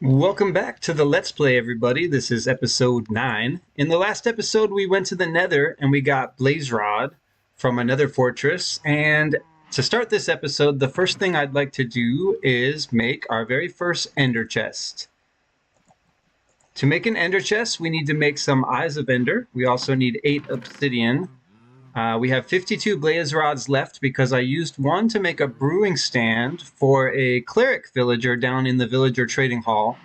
Welcome back to the Let's Play, everybody. This is episode 9. In the last episode, we went to the Nether and we got Blaze Rod from another fortress. And to start this episode, the first thing I'd like to do is make our very first ender chest. To make an ender chest, we need to make some Eyes of Ender. We also need 8 obsidian. We have 52 blaze rods left because I used one to make a brewing stand for a cleric villager down in the villager trading hall.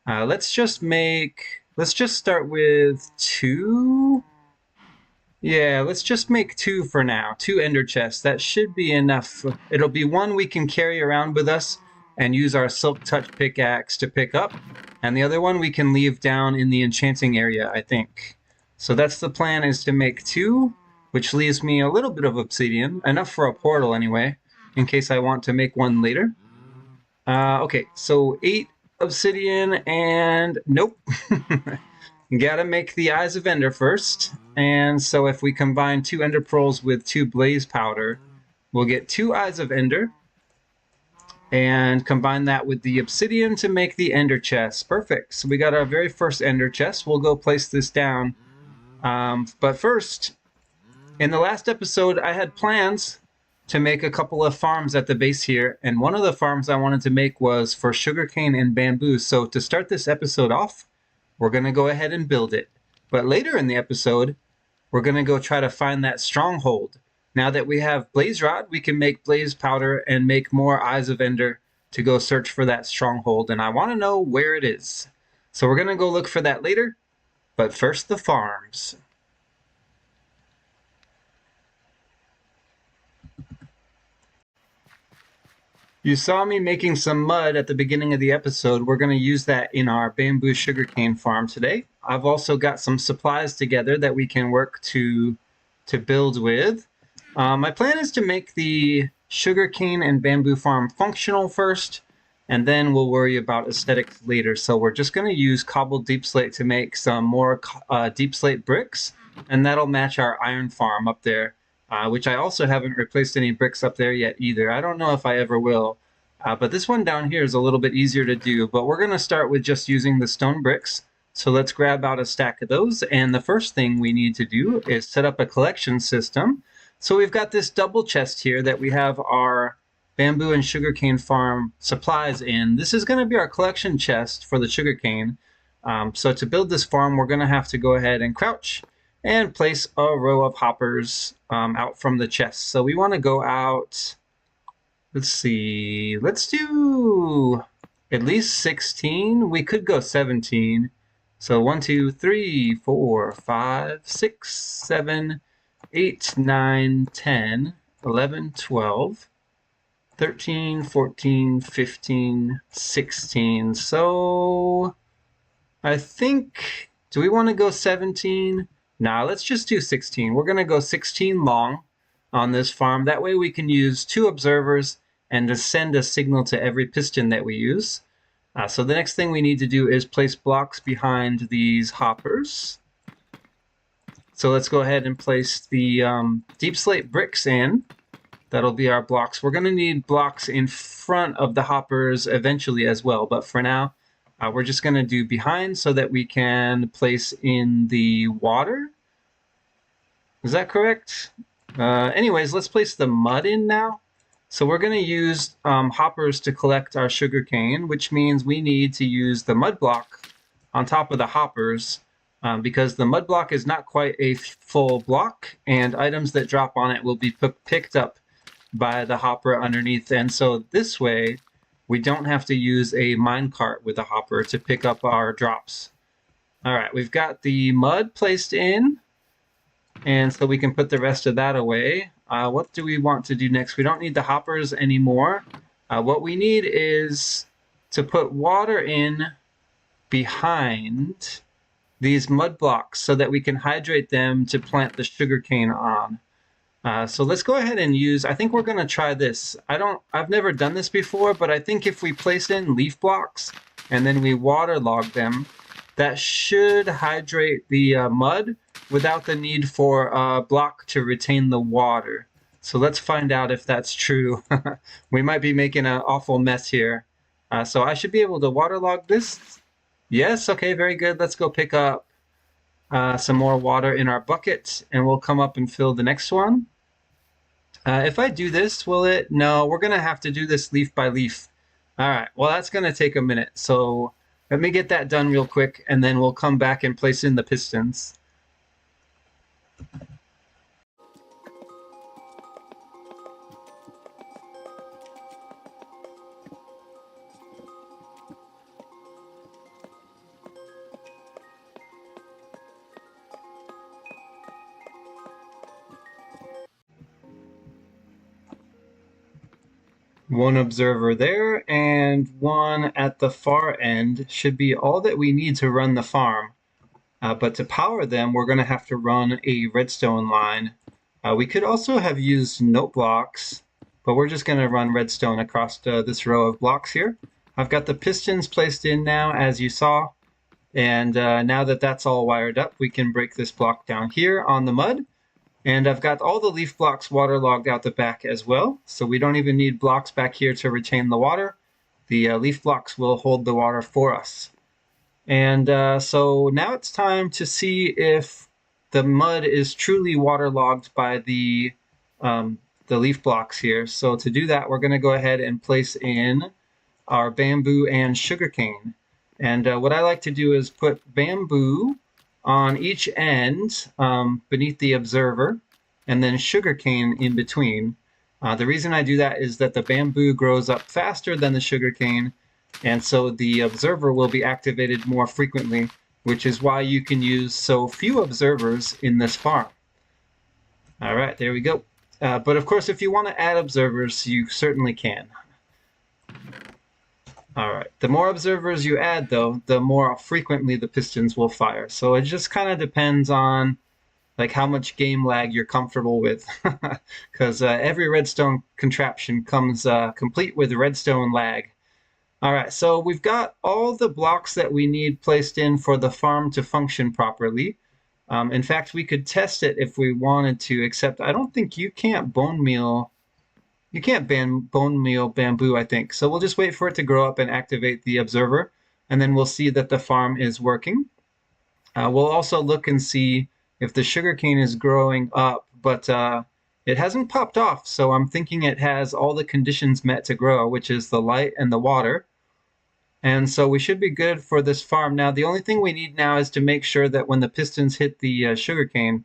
Let's just start with 2. Yeah, let's just make 2 for now. 2 ender chests. That should be enough. It'll be one we can carry around with us and use our silk touch pickaxe to pick up. And the other one we can leave down in the enchanting area, I think. So that's the plan, is to make 2. Which leaves me a little bit of obsidian, enough for a portal anyway, in case I want to make one later. Okay, so 8 obsidian and nope. Gotta make the Eyes of Ender first. And so if we combine 2 ender pearls with 2 blaze powder, we'll get 2 Eyes of Ender. And combine that with the obsidian to make the ender chest. Perfect. So we got our very first ender chest. We'll go place this down. But first, in the last episode, I had plans to make a couple of farms at the base here, and one of the farms I wanted to make was for sugarcane and bamboo. So to start this episode off, we're going to go ahead and build it. But later in the episode, we're going to go try to find that stronghold. Now that we have blaze rod, we can make blaze powder and make more Eyes of Ender to go search for that stronghold, and I want to know where it is. So we're going to go look for that later, but first the farms. You saw me making some mud at the beginning of the episode. We're going to use that in our bamboo sugarcane farm today. I've also got some supplies together that we can work to build with. My plan is to make the sugarcane and bamboo farm functional first, and then we'll worry about aesthetics later. So we're just going to use cobbled deep slate to make some more deep slate bricks, and that'll match our iron farm up there. Which I also haven't replaced any bricks up there yet either. I don't know if I ever will. But this one down here is a little bit easier to do. But we're going to start with just using the stone bricks. So let's grab out a stack of those. And the first thing we need to do is set up a collection system. So we've got this double chest here that we have our bamboo and sugarcane farm supplies in. This is going to be our collection chest for the sugarcane. So to build this farm, we're going to have to go ahead and crouch and place a row of hoppers out from the chest. So we want to go out, let's see, let's do at least 16. We could go 17. So 1, 2, 3, 4, 5, 6, 7, 8, 9, 10, 11, 12, 13, 14, 15, 16. So I think, do we want to go 17? Nah, let's just do 16. We're going to go 16 long on this farm. That way we can use 2 observers and to send a signal to every piston that we use. So the next thing we need to do is place blocks behind these hoppers. So let's go ahead and place the deep slate bricks in. That'll be our blocks. We're going to need blocks in front of the hoppers eventually as well, but for now, we're just going to do behind so that we can place in the water. Is that correct? Anyways, let's place the mud in now. So we're going to use hoppers to collect our sugarcane, which means we need to use the mud block on top of the hoppers because the mud block is not quite a full block, and items that drop on it will be picked up by the hopper underneath. And so this way, we don't have to use a minecart with a hopper to pick up our drops. All right, we've got the mud placed in, and so we can put the rest of that away. What do we want to do next? We don't need the hoppers anymore. What we need is to put water in behind these mud blocks so that we can hydrate them to plant the sugarcane on. So let's go ahead and use, I think we're going to try this. I've never done this before, but I think if we place in leaf blocks and then we waterlog them, that should hydrate the mud without the need for a block to retain the water. So let's find out if that's true. We might be making an awful mess here. So I should be able to waterlog this. Yes, okay, very good. Let's go pick up some more water in our bucket, and we'll come up and fill the next one. If I do this, will it? No, we're going to have to do this leaf by leaf. All right, well, that's going to take a minute. So let me get that done real quick, and then we'll come back and place in the pistons. One observer there, and one at the far end should be all that we need to run the farm. But to power them, we're going to have to run a redstone line. We could also have used note blocks, but we're just going to run redstone across this row of blocks here. I've got the pistons placed in now, as you saw, and now that that's all wired up, we can break this block down here on the mud. And I've got all the leaf blocks waterlogged out the back as well, so we don't even need blocks back here to retain the water. The leaf blocks will hold the water for us. And so now it's time to see if the mud is truly waterlogged by the leaf blocks here. So to do that, we're going to go ahead and place in our bamboo and sugarcane. And what I like to do is put bamboo on each end beneath the observer, and then sugarcane in between. The reason I do that is that the bamboo grows up faster than the sugarcane, and so the observer will be activated more frequently, which is why you can use so few observers in this farm. All right, there we go. But of course, if you want to add observers, you certainly can. All right, the more observers you add, though, the more frequently the pistons will fire. So it just kind of depends on like how much game lag you're comfortable with, because every redstone contraption comes complete with redstone lag. All right, so we've got all the blocks that we need placed in for the farm to function properly. In fact, we could test it if we wanted to, except I don't think you can't bone meal. You can't bone meal bamboo, I think. So we'll just wait for it to grow up and activate the observer, and then we'll see that the farm is working. We'll also look and see if the sugarcane is growing up, but it hasn't popped off, so I'm thinking it has all the conditions met to grow, which is the light and the water. And so we should be good for this farm. Now, the only thing we need now is to make sure that when the pistons hit the sugarcane,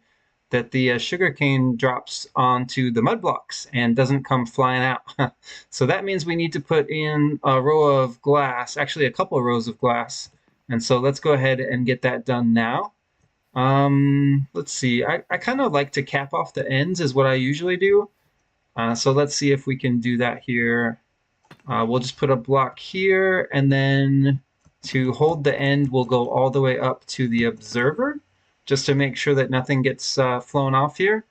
that the sugarcane drops onto the mud blocks and doesn't come flying out. So that means we need to put in a row of glass, actually a couple of rows of glass. And so let's go ahead and get that done now. Let's see, I kind of like to cap off the ends is what I usually do. So let's see if we can do that here. We'll just put a block here, and then to hold the end, we'll go all the way up to the observer, just to make sure that nothing gets flown off here.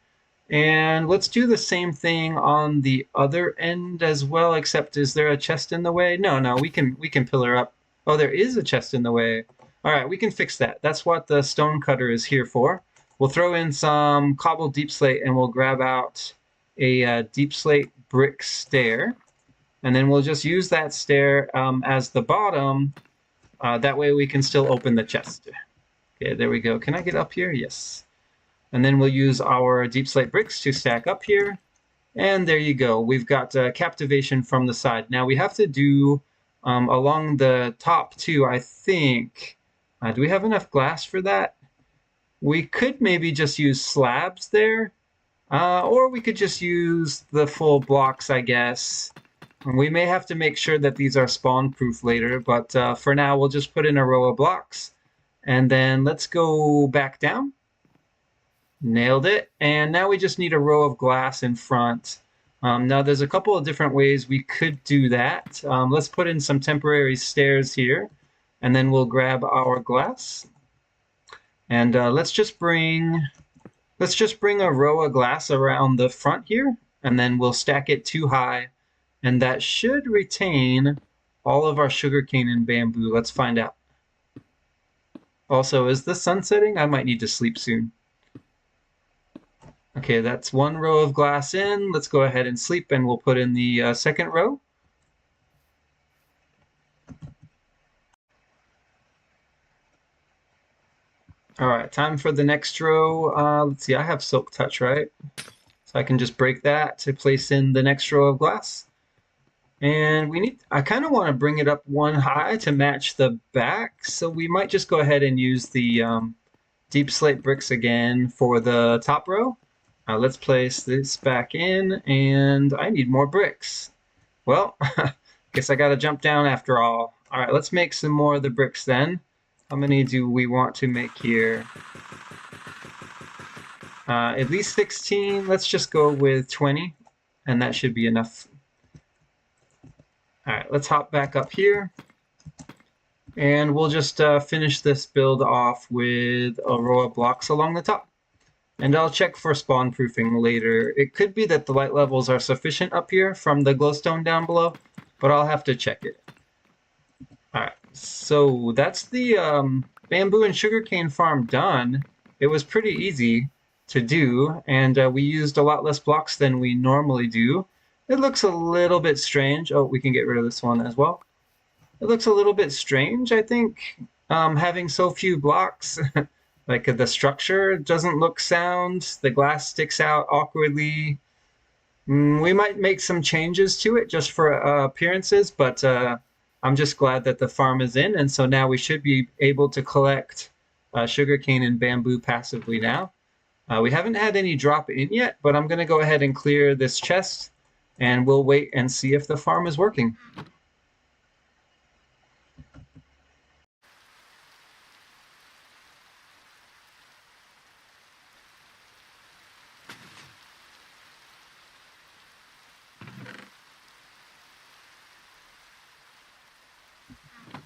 And let's do the same thing on the other end as well, except is there a chest in the way? No, we can pillar up. Oh, there is a chest in the way. All right, we can fix that. That's what the stone cutter is here for. We'll throw in some cobbled deep slate, and we'll grab out a deep slate brick stair. And then we'll just use that stair as the bottom. That way we can still open the chest. Okay, there we go. Can I get up here? Yes. And then we'll use our deep slate bricks to stack up here. And there you go. We've got captivation from the side. Now we have to do along the top too, I think. Do we have enough glass for that? We could maybe just use slabs there. Or we could just use the full blocks, I guess. We may have to make sure that these are spawn proof later, but for now we'll just put in a row of blocks. And then let's go back down. Nailed it. And now we just need a row of glass in front. Now there's a couple of different ways we could do that. Let's put in some temporary stairs here, and then we'll grab our glass. And let's just bring a row of glass around the front here, and then we'll stack it too high. And that should retain all of our sugarcane and bamboo. Let's find out. Also, is the sun setting? I might need to sleep soon. Okay, that's one row of glass in. Let's go ahead and sleep, and we'll put in the second row. All right, time for the next row. Let's see, I have silk touch, right? So I can just break that to place in the next row of glass. And I kind of want to bring it up one high to match the back. So we might just go ahead and use the deep slate bricks again for the top row. Let's place this back in, and I need more bricks. Well, guess I gotta jump down after all. All right, let's make some more of the bricks then. How many do we want to make here? At least 16. Let's just go with 20, and that should be enough. All right, let's hop back up here. And we'll just finish this build off with a row of blocks along the top. And I'll check for spawn proofing later. It could be that the light levels are sufficient up here from the glowstone down below, but I'll have to check it. Alright, so that's the bamboo and sugarcane farm done. It was pretty easy to do, and we used a lot less blocks than we normally do. It looks a little bit strange. Oh, we can get rid of this one as well. It looks a little bit strange, I think, having so few blocks. Like the structure doesn't look sound. The glass sticks out awkwardly. We might make some changes to it just for appearances, but I'm just glad that the farm is in, and so now we should be able to collect sugarcane and bamboo passively now. We haven't had any drop in yet, but I'm going to go ahead and clear this chest, and we'll wait and see if the farm is working.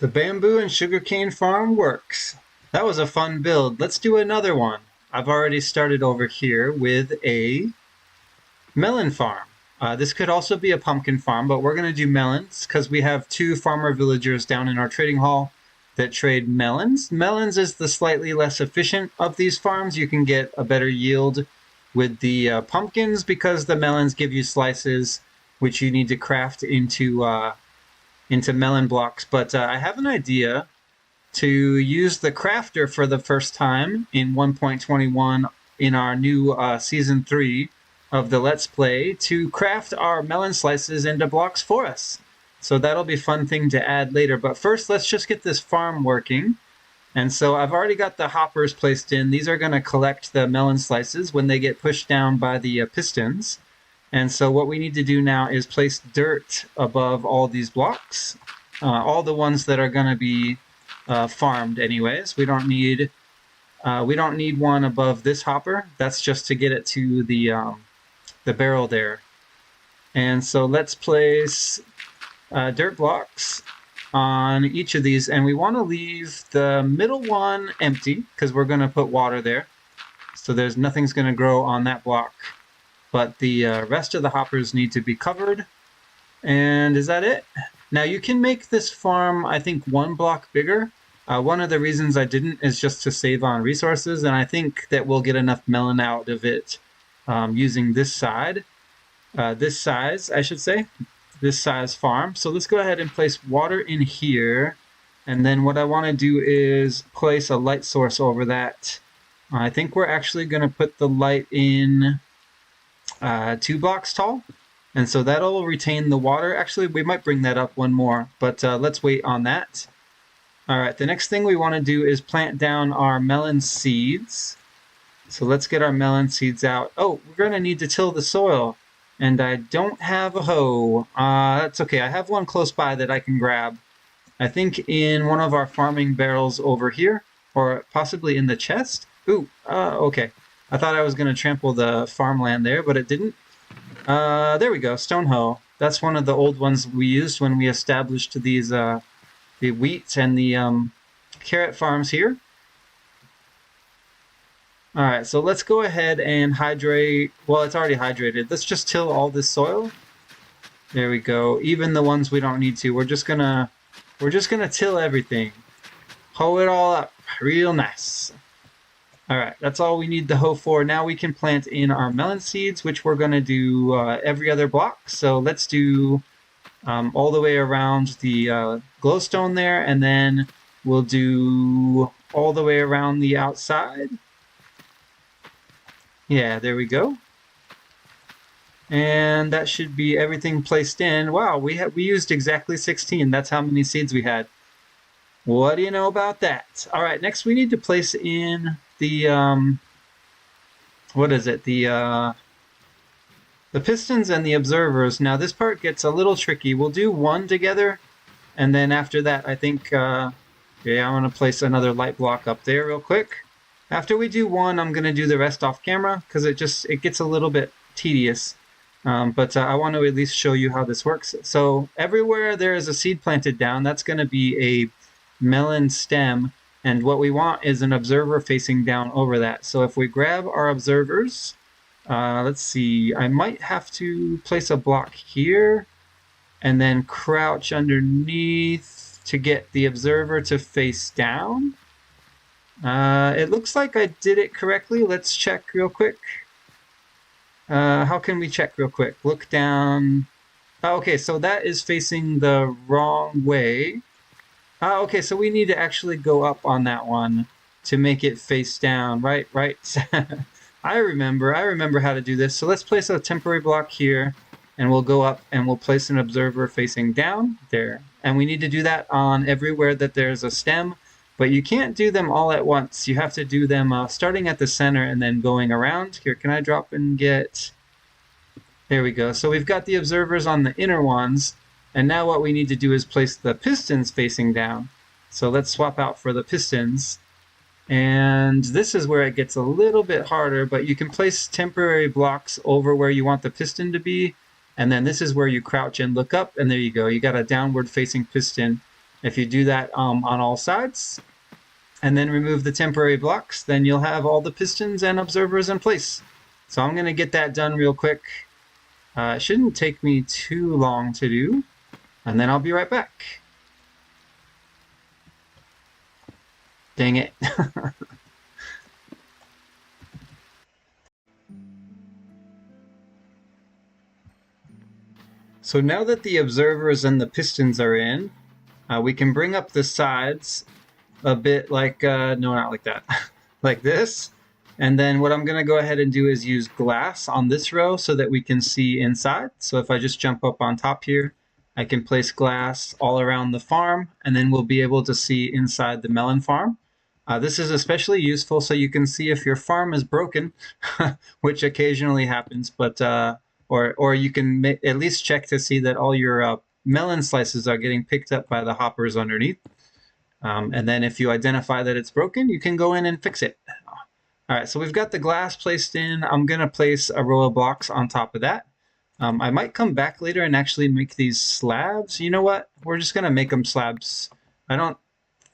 The bamboo and sugarcane farm works. That was a fun build. Let's do another one. I've already started over here with a melon farm. This could also be a pumpkin farm, but we're going to do melons because we have 2 farmer villagers down in our trading hall that trade melons. Melons is the slightly less efficient of these farms. You can get a better yield with the pumpkins because the melons give you slices which you need to craft into melon blocks. But I have an idea to use the crafter for the first time in 1.21 in our new season 3 of the Let's Play to craft our melon slices into blocks for us. So that'll be a fun thing to add later. But first, let's just get this farm working. And so I've already got the hoppers placed in. These are going to collect the melon slices when they get pushed down by the pistons. And so what we need to do now is place dirt above all these blocks, all the ones that are going to be farmed anyways. We don't need one above this hopper. That's just to get it to the barrel there. And so let's place dirt blocks on each of these, and we want to leave the middle one empty because we're going to put water there. So nothing's going to grow on that block. But the rest of the hoppers need to be covered. And is that it? Now you can make this farm, I think, 1 block bigger. One of the reasons I didn't is just to save on resources, and I think that we'll get enough melon out of it using this size, I should say, this size farm. So let's go ahead and place water in here. And then what I want to do is place a light source over that. I think we're actually going to put the light in 2 blocks tall, and so that'll retain the water. Actually, we might bring that up one more, but let's wait on that. All right, the next thing we want to do is plant down our melon seeds. So let's get our melon seeds out. Oh, we're going to need to till the soil, and I don't have a hoe. That's okay, I have one close by that I can grab. I think in one of our farming barrels over here, or possibly in the chest. Ooh, okay. I thought I was going to trample the farmland there, but it didn't. There we go, stone hoe. That's one of the old ones we used when we established these the wheat and the carrot farms here. All right, so let's go ahead and hydrate. Well, it's already hydrated. Let's just till all this soil. There we go. Even the ones we don't need to. We're just gonna till everything. Hoe it all up real nice. All right, that's all we need the hoe for. Now we can plant in our melon seeds, which we're going to do every other block. So let's do all the way around the glowstone there, and then we'll do all the way around the outside. Yeah, there we go. And that should be everything placed in. Wow, we used exactly 16. That's how many seeds we had. What do you know about that? All right, next we need to place in the what is it? The pistons and the observers. Now this part gets a little tricky. We'll do one together, and then after that, I think yeah, I'm gonna place another light block up there real quick. After we do one, I'm gonna do the rest off camera because it gets a little bit tedious. But I want to at least show you how this works. So everywhere there is a seed planted down, that's going to be a melon stem. And what we want is an observer facing down over that. So if we grab our observers, let's see, I might have to place a block here and then crouch underneath to get the observer to face down. It looks like I did it correctly. Let's check real quick. How can we check real quick? Look down. Oh, okay, so that is facing the wrong way. Okay, so we need to actually go up on that one to make it face down. Right. I remember how to do this. So let's place a temporary block here, and we'll go up and we'll place an observer facing down there. And we need to do that on everywhere that there's a stem, but you can't do them all at once. You have to do them starting at the center and then going around. Here, can I drop and get... There we go. So we've got the observers on the inner ones, and now what we need to do is place the pistons facing down. So let's swap out for the pistons. And this is where it gets a little bit harder, but you can place temporary blocks over where you want the piston to be. And then this is where you crouch and look up, and there you go. You got a downward facing piston. If you do that on all sides, and then remove the temporary blocks, then you'll have all the pistons and observers in place. So I'm going to get that done real quick. It shouldn't take me too long to do, and then I'll be right back. Dang it. So now that the observers and the pistons are in, we can bring up the sides a bit like, no, not like that, like this. And then what I'm going to go ahead and do is use glass on this row so that we can see inside. So if I just jump up on top here, I can place glass all around the farm, and then we'll be able to see inside the melon farm. This is especially useful so you can see if your farm is broken, which occasionally happens, but or you can at least check to see that all your melon slices are getting picked up by the hoppers underneath. And then if you identify that it's broken, you can go in and fix it. All right, so we've got the glass placed in. I'm going to place a row of blocks on top of that. I might come back later and actually make these slabs. You know what? We're just going to make them slabs. I don't...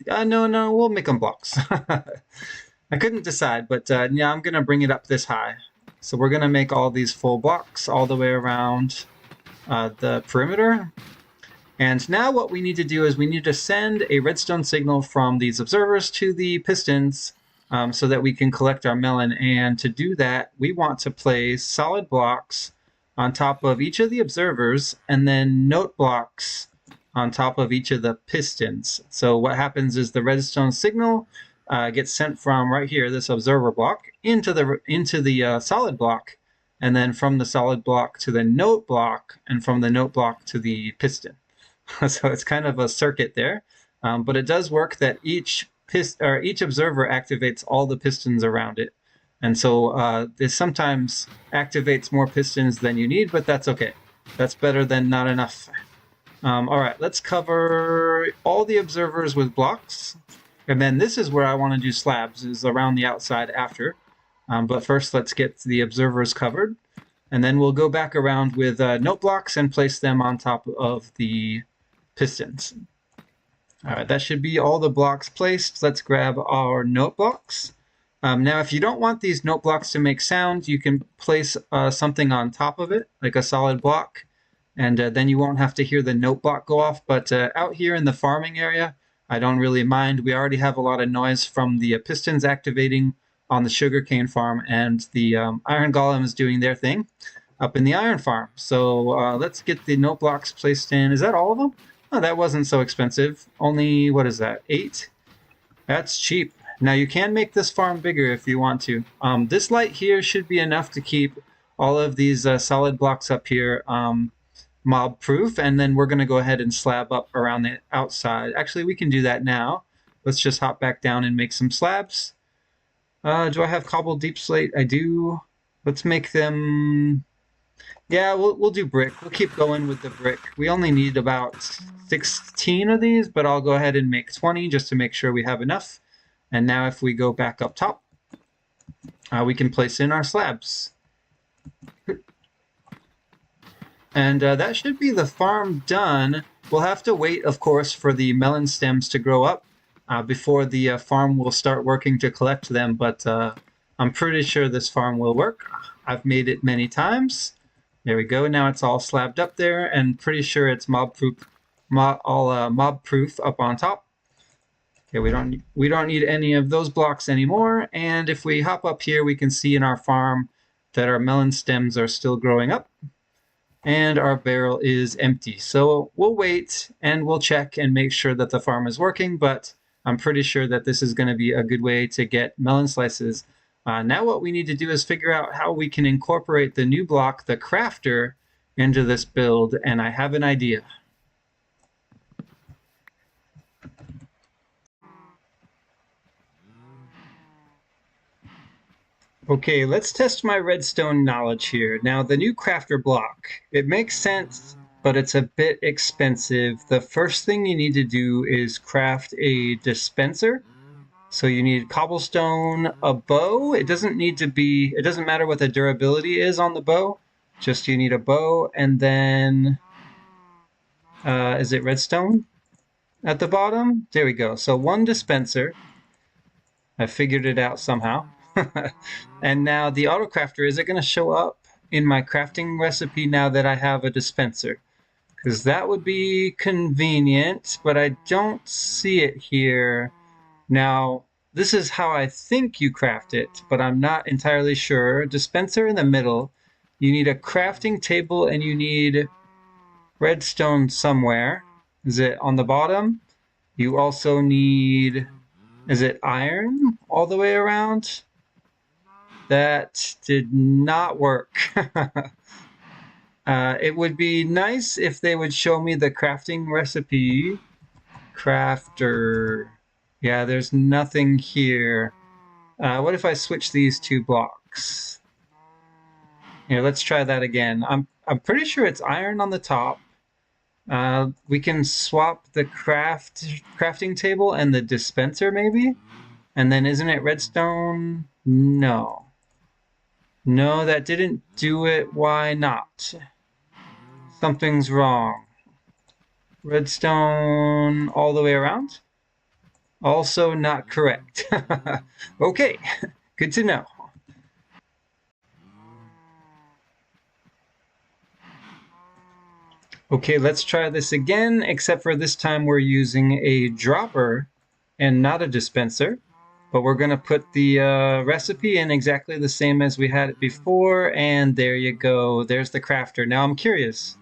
no, we'll make them blocks. I couldn't decide, but yeah, I'm going to bring it up this high. So we're going to make all these full blocks all the way around the perimeter. And now what we need to do is we need to send a redstone signal from these observers to the pistons so that we can collect our melon. And to do that, we want to place solid blocks on top of each of the observers and then note blocks on top of each of the pistons. So what happens is the redstone signal gets sent from right here, this observer block, into the solid block, and then from the solid block to the note block, and from the note block to the piston. So it's kind of a circuit there, but it does work that each observer activates all the pistons around it. And so this sometimes activates more pistons than you need, but that's okay. That's better than not enough. All right, let's cover all the observers with blocks. And then this is where I want to do slabs, is around the outside after. But first, let's get the observers covered. And then we'll go back around with note blocks and place them on top of the pistons. All right, that should be all the blocks placed. Let's grab our note blocks. Now, if you don't want these note blocks to make sound, you can place something on top of it, like a solid block, and then you won't have to hear the note block go off. But out here in the farming area, I don't really mind. We already have a lot of noise from the pistons activating on the sugarcane farm, and the iron golems doing their thing up in the iron farm. So let's get the note blocks placed in. Is that all of them? Oh, that wasn't so expensive. Only, what is that, 8? That's cheap. Now you can make this farm bigger if you want to. This light here should be enough to keep all of these solid blocks up here mob proof, and then we're going to go ahead and slab up around the outside. Actually, we can do that now. Let's just hop back down and make some slabs. Do I have cobbled deep slate? I do. Let's make them... Yeah, we'll do brick. We'll keep going with the brick. We only need about 16 of these, but I'll go ahead and make 20 just to make sure we have enough. And now if we go back up top, we can place in our slabs. And that should be the farm done. We'll have to wait, of course, for the melon stems to grow up before the farm will start working to collect them, but I'm pretty sure this farm will work. I've made it many times. There we go. Now it's all slabbed up there, and pretty sure it's mob-proof up on top. Okay, we don't need any of those blocks anymore. And if we hop up here, we can see in our farm that our melon stems are still growing up, and our barrel is empty. So we'll wait and we'll check and make sure that the farm is working, but I'm pretty sure that this is going to be a good way to get melon slices. Now what we need to do is figure out how we can incorporate the new block, the crafter, into this build, and I have an idea. Okay, let's test my redstone knowledge here. Now, the new crafter block, it makes sense, but it's a bit expensive. The first thing you need to do is craft a dispenser. So you need cobblestone, a bow. It doesn't matter what the durability is on the bow. Just you need a bow, and then, is it redstone at the bottom? There we go. So one dispenser. I figured it out somehow. And now the auto crafter, is it going to show up in my crafting recipe now that I have a dispenser? Because that would be convenient, but I don't see it here. Now, this is how I think you craft it, but I'm not entirely sure. Dispenser in the middle. You need a crafting table and you need redstone somewhere. Is it on the bottom? You also need, is it iron all the way around? That did not work. It would be nice if they would show me the crafting recipe. Crafter. Yeah, there's nothing here. What if I switch these two blocks? Here, let's try that again. I'm pretty sure it's iron on the top. We can swap the crafting table and the dispenser maybe? And then isn't it redstone? No. No, that didn't do it. Why not? Something's wrong. Redstone all the way around? Also not correct. Okay, good to know. Okay, let's try this again, except for this time we're using a dropper and not a dispenser. But we're going to put the recipe in exactly the same as we had it before, and there you go. There's the crafter. Now I'm curious.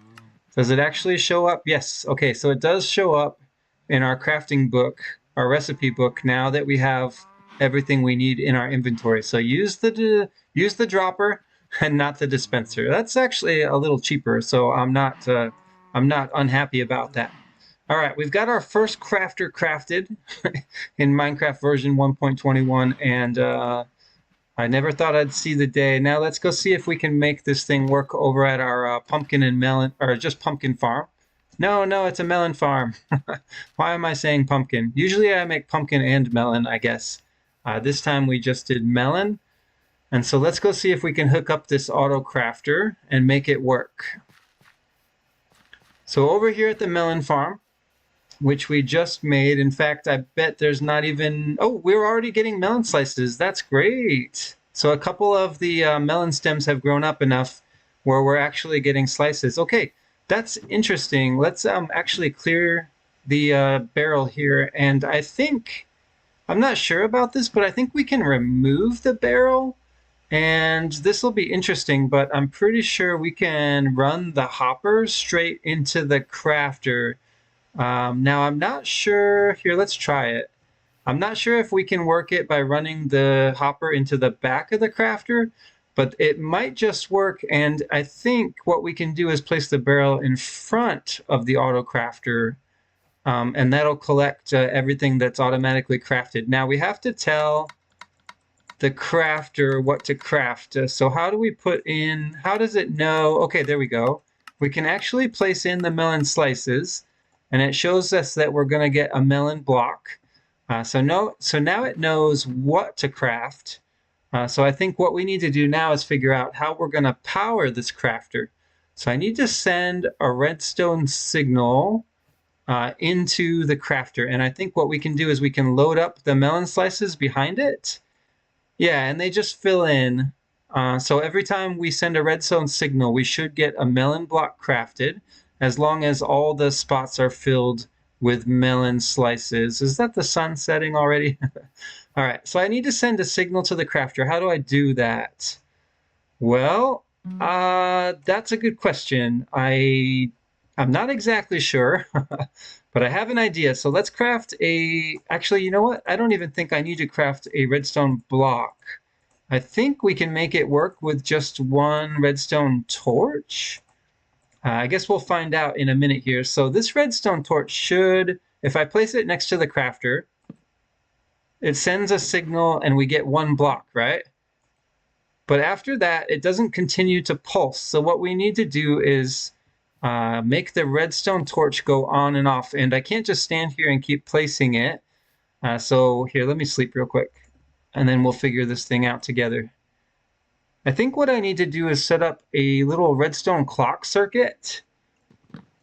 Does it actually show up? Yes. Okay, so it does show up in our crafting book, our recipe book, now that we have everything we need in our inventory. So use the dropper and not the dispenser. That's actually a little cheaper, so I'm not unhappy about that. All right, we've got our first crafter crafted in Minecraft version 1.21, and I never thought I'd see the day. Now let's go see if we can make this thing work over at our pumpkin and melon, or just pumpkin farm. No, it's a melon farm. Why am I saying pumpkin? Usually I make pumpkin and melon, I guess. This time we just did melon. And so let's go see if we can hook up this auto crafter and make it work. So over here at the melon farm, which we just made. In fact, I bet there's not even... Oh, we're already getting melon slices. That's great. So a couple of the melon stems have grown up enough where we're actually getting slices. Okay, that's interesting. Let's actually clear the barrel here. And I think... I'm not sure about this, but I think we can remove the barrel. And this will be interesting, but I'm pretty sure we can run the hopper straight into the crafter. Now, I'm not sure. Here, let's try it. I'm not sure if we can work it by running the hopper into the back of the crafter, but it might just work. And I think what we can do is place the barrel in front of the auto crafter, and that'll collect everything that's automatically crafted. Now we have to tell the crafter what to craft. So how do we put in, how does it know? Okay, there we go. We can actually place in the melon slices, and it shows us that we're going to get a melon block. So now it knows what to craft. So I think what we need to do now is figure out how we're going to power this crafter. So I need to send a redstone signal into the crafter. And I think what we can do is we can load up the melon slices behind it. Yeah, and they just fill in. So every time we send a redstone signal, we should get a melon block crafted, as long as all the spots are filled with melon slices. Is that the sun setting already? All right, so I need to send a signal to the crafter. How do I do that? Well, that's a good question. I'm not exactly sure, but I have an idea. So let's craft actually, you know what? I don't even think I need to craft a redstone block. I think we can make it work with just one redstone torch. I guess we'll find out in a minute here. So this redstone torch should, if I place it next to the crafter, it sends a signal and we get one block, right? But after that, it doesn't continue to pulse. So what we need to do is make the redstone torch go on and off. And I can't just stand here and keep placing it. So here, let me sleep real quick, and then we'll figure this thing out together. I think what I need to do is set up a little redstone clock circuit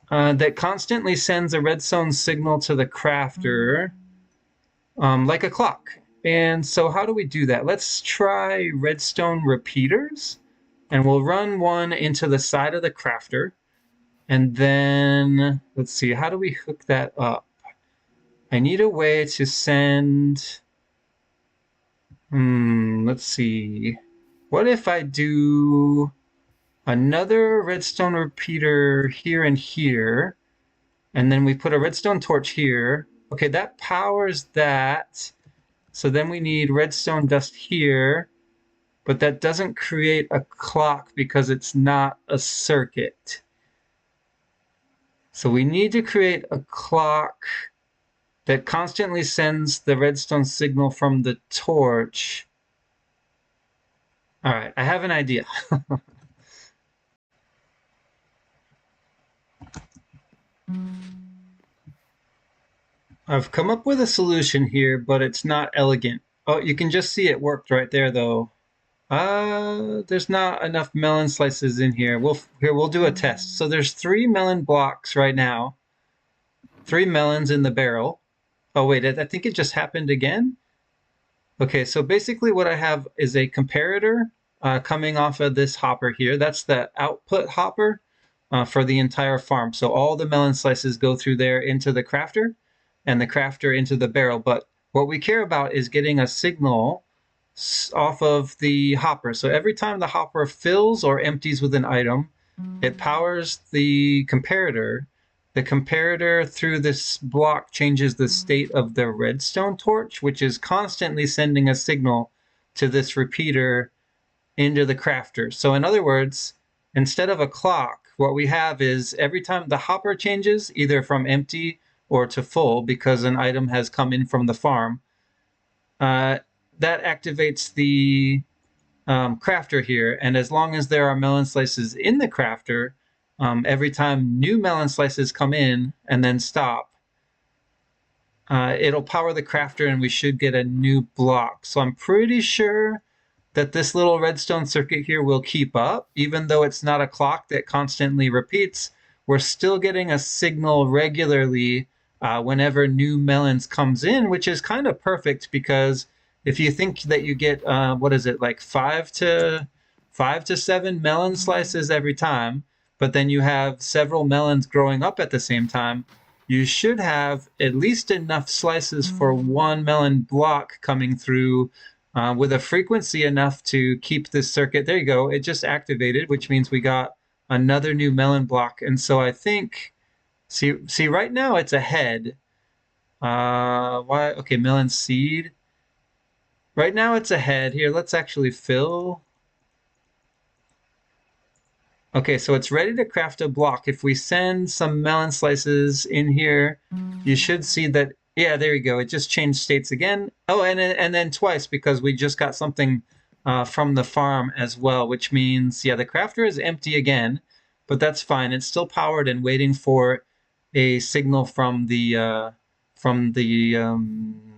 that constantly sends a redstone signal to the crafter, like a clock. And so how do we do that? Let's try redstone repeaters, and we'll run one into the side of the crafter. And then, let's see, how do we hook that up? I need a way to send, let's see. What if I do another redstone repeater here and here, and then we put a redstone torch here? Okay, that powers that. So then we need redstone dust here, but that doesn't create a clock because it's not a circuit. So we need to create a clock that constantly sends the redstone signal from the torch. All right, I have an idea. I've come up with a solution here, but it's not elegant. Oh, you can just see it worked right there, though. There's not enough melon slices in here. We'll do a test. So there's 3 melon blocks right now. 3 melons in the barrel. Oh wait, I think it just happened again. Okay, so basically what I have is a comparator coming off of this hopper here. That's the output hopper for the entire farm. So all the melon slices go through there into the crafter, and the crafter into the barrel. But what we care about is getting a signal off of the hopper. So every time the hopper fills or empties with an item, it powers the comparator. The comparator through this block changes the state of the redstone torch, which is constantly sending a signal to this repeater into the crafter. So in other words, instead of a clock, what we have is every time the hopper changes, either from empty or to full because an item has come in from the farm, that activates the crafter here. And as long as there are melon slices in the crafter, every time new melon slices come in and then stop, it'll power the crafter and we should get a new block. So I'm pretty sure that this little redstone circuit here will keep up. Even though it's not a clock that constantly repeats, we're still getting a signal regularly whenever new melons comes in, which is kind of perfect because if you think that you get, what is it, like 5 to 7 melon slices every time, but then you have several melons growing up at the same time, you should have at least enough slices for one melon block coming through with a frequency enough to keep this circuit. There you go. It just activated, which means we got another new melon block. And so I think, see right now it's ahead. Why? Okay, melon seed. Right now it's ahead. Here, let's actually fill. Okay, so it's ready to craft a block. If we send some melon slices in here, you should see that, yeah, there you go. It just changed states again. Oh, and then twice because we just got something from the farm as well, which means, yeah, the crafter is empty again, but that's fine. It's still powered and waiting for a signal from the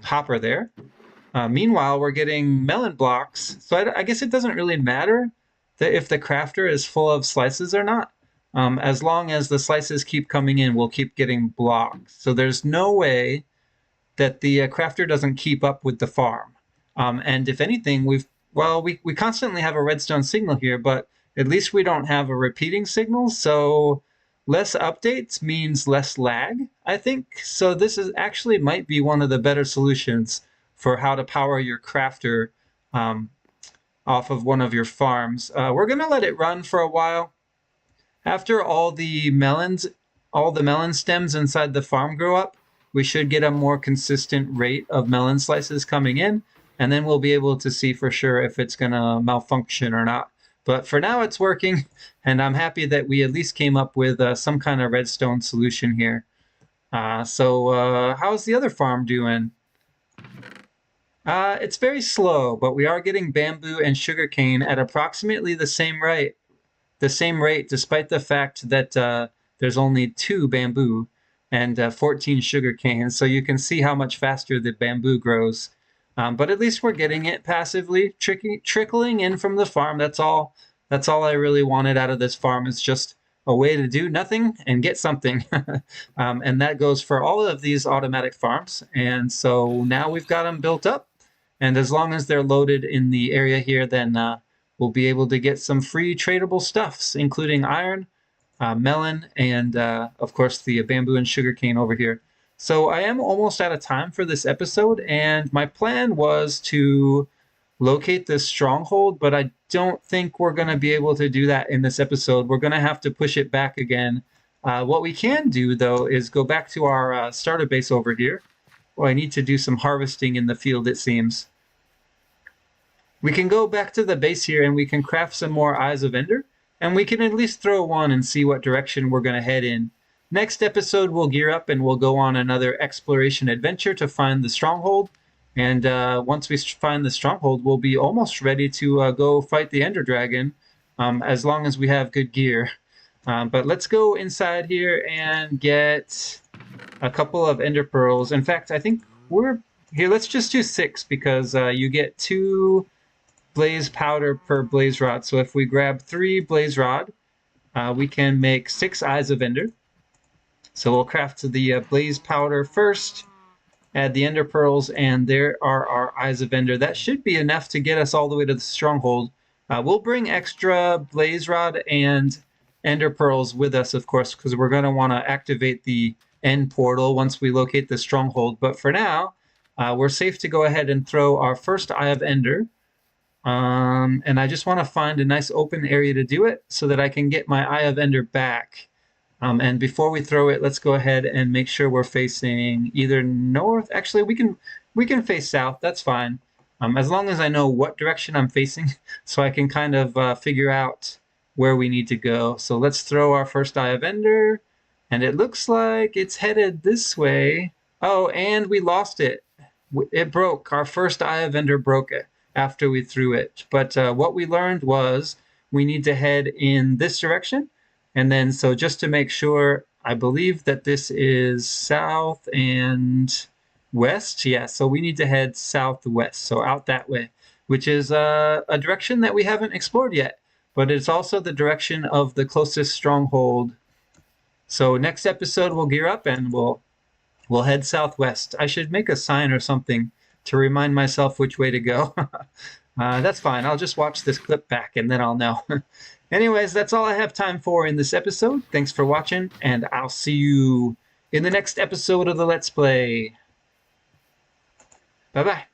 hopper there. Meanwhile, we're getting melon blocks, so I guess it doesn't really matter that if the crafter is full of slices or not. As long as the slices keep coming in, we'll keep getting blocks. So there's no way that the crafter doesn't keep up with the farm. And if anything, we constantly have a redstone signal here, but at least we don't have a repeating signal. So less updates means less lag, I think. So this is actually might be one of the better solutions for how to power your crafter um, off of one of your farms. We're going to let it run for a while. After all the melon stems inside the farm grow up, we should get a more consistent rate of melon slices coming in, and then we'll be able to see for sure if it's going to malfunction or not. But for now, it's working, and I'm happy that we at least came up with some kind of redstone solution here. So how's the other farm doing? It's very slow, but we are getting bamboo and sugarcane at approximately the same rate, despite the fact that there's only 2 bamboo and 14 sugar canes. So you can see how much faster the bamboo grows. But at least we're getting it passively, trickling in from the farm. That's all. That's all I really wanted out of this farm is just a way to do nothing and get something. And that goes for all of these automatic farms. And so now we've got them built up. And as long as they're loaded in the area here, then we'll be able to get some free tradable stuffs, including iron, melon, and of course the bamboo and sugarcane over here. So I am almost out of time for this episode, and my plan was to locate this stronghold, but I don't think we're going to be able to do that in this episode. We're going to have to push it back again. What we can do, though, is go back to our starter base over here. Well, I need to do some harvesting in the field, it seems. We can go back to the base here and we can craft some more Eyes of Ender, and we can at least throw one and see what direction we're going to head in. Next episode, we'll gear up and we'll go on another exploration adventure to find the stronghold. And once we find the stronghold, we'll be almost ready to go fight the Ender Dragon, as long as we have good gear. But let's go inside here and get a couple of Ender Pearls. In fact, I think we're here. Let's just do 6 because you get 2 blaze powder per blaze rod. So if we grab 3 blaze rod, we can make 6 Eyes of Ender. So we'll craft the blaze powder first, add the Ender Pearls, and there are our Eyes of Ender. That should be enough to get us all the way to the stronghold. We'll bring extra blaze rod and Ender Pearls with us, of course, because we're going to want to activate the end portal once we locate the stronghold. But for now, we're safe to go ahead and throw our first Eye of Ender. And I just want to find a nice open area to do it so that I can get my Eye of Ender back. And before we throw it, let's go ahead and make sure we're facing either north. Actually, we can face south. That's fine. As long as I know what direction I'm facing, so I can kind of figure out where we need to go. So let's throw our first Eye of Ender, and it looks like it's headed this way. Oh, and we lost it. It broke. Our first Eye of Ender broke it after we threw it. But what we learned was we need to head in this direction. And then, so just to make sure, I believe that this is south and west. Yeah, so we need to head southwest, so out that way, which is a direction that we haven't explored yet. But it's also the direction of the closest stronghold. So next episode, we'll gear up and we'll head southwest. I should make a sign or something to remind myself which way to go. That's fine. I'll just watch this clip back and then I'll know. Anyways, that's all I have time for in this episode. Thanks for watching, and I'll see you in the next episode of the Let's Play. Bye-bye.